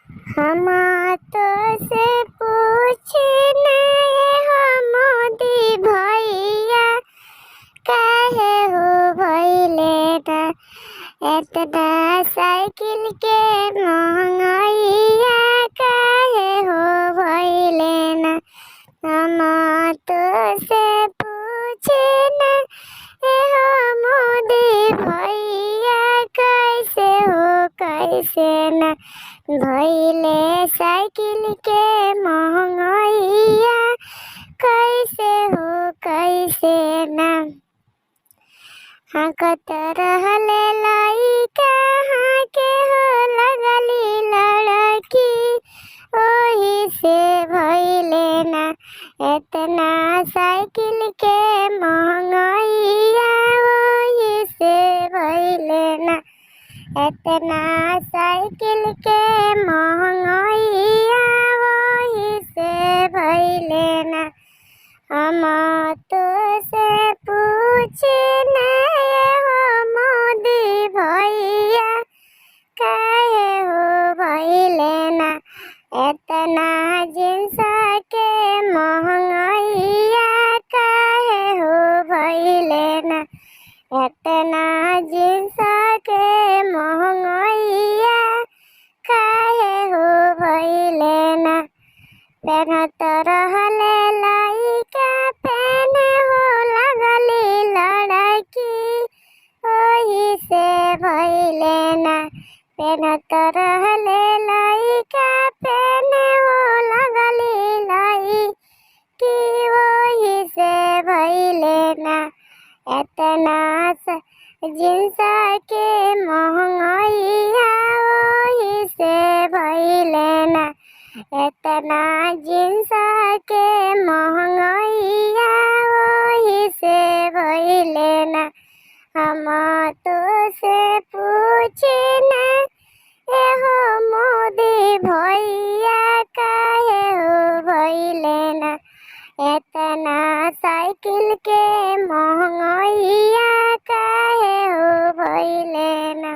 हम तो से पूछने हम मोदी भैया काहे हो भइले ना एतना साइकिल के महंगाइया काहे हो भइले ना। हम तो से पूछने हो मोदी भैया कैसे ना भइले साइकिल के महंगाइया कैसे ना। हाँ कत रहले लइका हाँ के हो लगली लड़की ओही से भइले ना एतना साइकिल के महंगाइया ओही से भइले ना एतना साइकिल के महंगाइया ओही से भइले ना। हम तो से पूछने हो मोदी भैया काहे हो भइले ना एतना जींस के महंगाइया काहे हो भइले ना एतना जींस के महंगाइया काहे हो भइले ना। पेनत रहले लइका पेने हो लगली लड़की ओही से भइले ना पेनत रहले लइका पेने हो लगली लड़की ओही से भइले ना एतना जींस के महंगाइया ओही से भइले ना एतना जींस के महंगाइया ओही से भइले ना। हम तो से पूछने हो मोदी भैया काहे हो भइले ना एतना साइकिल के महंगाइया काहे हो भइले ना।